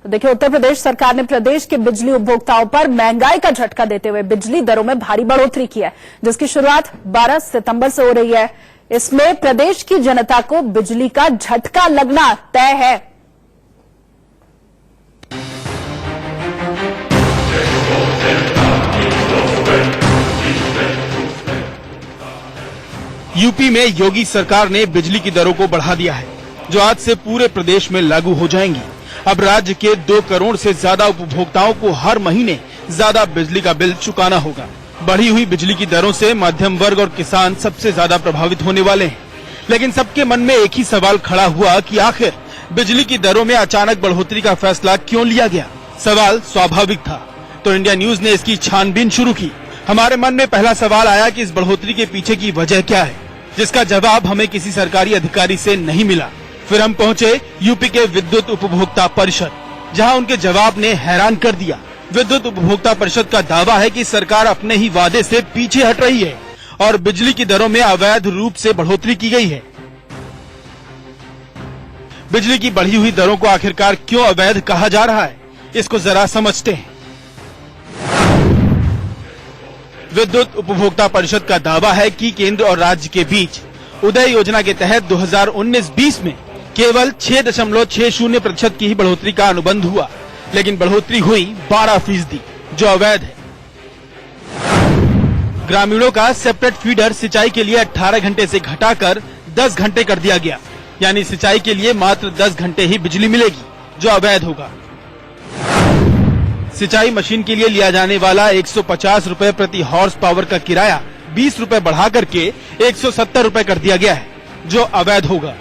देखिए, उत्तर प्रदेश सरकार ने प्रदेश के बिजली उपभोक्ताओं पर महंगाई का झटका देते हुए बिजली दरों में भारी बढ़ोतरी की है, जिसकी शुरुआत 12 सितंबर से हो रही है। इसमें प्रदेश की जनता को बिजली का झटका लगना तय है। यूपी में योगी सरकार ने बिजली की दरों को बढ़ा दिया है, जो आज से पूरे प्रदेश में लागू हो जाएंगी। अब राज्य के 2 करोड़ से ज्यादा उपभोक्ताओं को हर महीने ज्यादा बिजली का बिल चुकाना होगा। बढ़ी हुई बिजली की दरों से मध्यम वर्ग और किसान सबसे ज्यादा प्रभावित होने वाले हैं। लेकिन सबके मन में एक ही सवाल खड़ा हुआ कि आखिर बिजली की दरों में अचानक बढ़ोतरी का फैसला क्यों लिया गया। सवाल स्वाभाविक था, तो इंडिया न्यूज ने इसकी छानबीन शुरू की। हमारे मन में पहला सवाल आया कि इस बढ़ोतरी के पीछे की वजह क्या है, जिसका जवाब हमें किसी सरकारी अधिकारी से नहीं मिला। फिर हम पहुंचे यूपी के विद्युत उपभोक्ता परिषद, जहां उनके जवाब ने हैरान कर दिया। विद्युत उपभोक्ता परिषद का दावा है कि सरकार अपने ही वादे से पीछे हट रही है और बिजली की दरों में अवैध रूप से बढ़ोतरी की गई है। बिजली की बढ़ी हुई दरों को आखिरकार क्यों अवैध कहा जा रहा है, इसको जरा समझते हैं। विद्युत उपभोक्ता परिषद का दावा है कि केंद्र और राज्य के बीच उदय योजना के तहत 2019-20 में केवल 6.60% की ही बढ़ोतरी का अनुबंध हुआ, लेकिन बढ़ोतरी हुई 12%, जो अवैध है। ग्रामीणों का सेपरेट फीडर सिंचाई के लिए 18 घंटे से घटाकर 10 घंटे कर दिया गया, यानी सिंचाई के लिए मात्र 10 घंटे ही बिजली मिलेगी, जो अवैध होगा। सिंचाई मशीन के लिए लिया जाने वाला 150 रुपए प्रति हॉर्स पावर का किराया 20 रुपए बढ़ा करके 170 रुपए कर दिया गया है, जो अवैध होगा।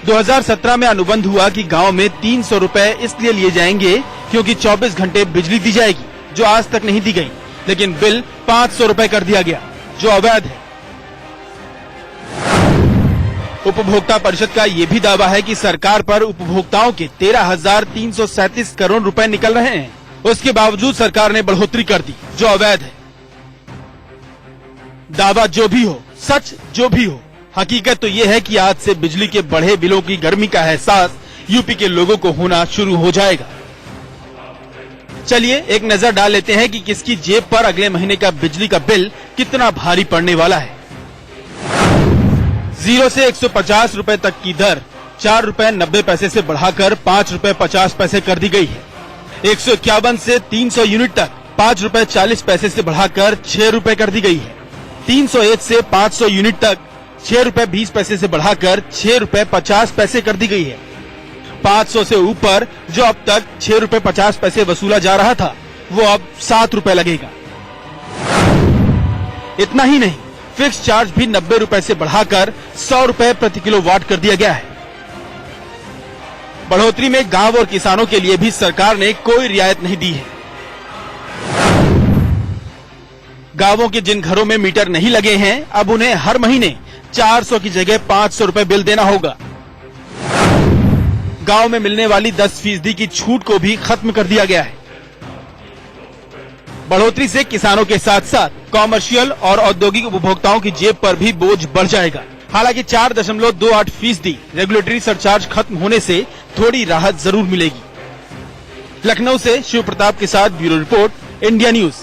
2017 में अनुबंध हुआ कि गांव में 300 रुपए इसलिए लिए जाएंगे क्योंकि 24 घंटे बिजली दी जाएगी, जो आज तक नहीं दी गई, लेकिन बिल 500 रुपए कर दिया गया, जो अवैध है। उपभोक्ता परिषद का ये भी दावा है कि सरकार पर उपभोक्ताओं के 13,337 करोड़ रुपए निकल रहे हैं, उसके बावजूद सरकार ने बढ़ोतरी कर दी, जो अवैध है। दावा जो भी हो, सच जो भी हो, हकीकत तो ये है कि आज से बिजली के बढ़े बिलों की गर्मी का एहसास यूपी के लोगों को होना शुरू हो जाएगा। चलिए एक नजर डाल लेते हैं कि किसकी जेब पर अगले महीने का बिजली का बिल कितना भारी पड़ने वाला है। 0 से 150 रुपए तक की दर 4 रुपए 90 पैसे से बढ़ाकर 5 रुपए 50 पैसे कर दी गई है। 151 से 300 यूनिट तक 5 रुपए 40 पैसे से बढ़ाकर 6 रुपए कर दी गई है। 301 से 500 यूनिट तक 6 रुपए 20 पैसे से बढ़ाकर 6 रुपए 50 पैसे कर दी गई है। 500 से ऊपर जो अब तक 6 रुपए 50 पैसे वसूला जा रहा था, वो अब 7 रुपए लगेगा। इतना ही नहीं, फिक्स चार्ज भी 90 रुपए से बढ़ाकर 100 रुपए प्रति किलोवाट कर दिया गया है। बढ़ोतरी में गांव और किसानों के लिए भी सरकार ने कोई रियायत नहीं दी है। गांवों के जिन घरों में मीटर नहीं लगे हैं, अब उन्हें हर महीने 400 की जगह 500 रुपए बिल देना होगा। गांव में मिलने वाली 10% की छूट को भी खत्म कर दिया गया है। बढ़ोतरी से किसानों के साथ साथ कॉमर्शियल और औद्योगिक उपभोक्ताओं की जेब पर भी बोझ बढ़ जाएगा। हालांकि 4.28% रेगुलेटरी सरचार्ज खत्म होने से थोड़ी राहत जरूर मिलेगी। लखनऊ से शिव प्रताप के साथ ब्यूरो रिपोर्ट, इंडिया न्यूज।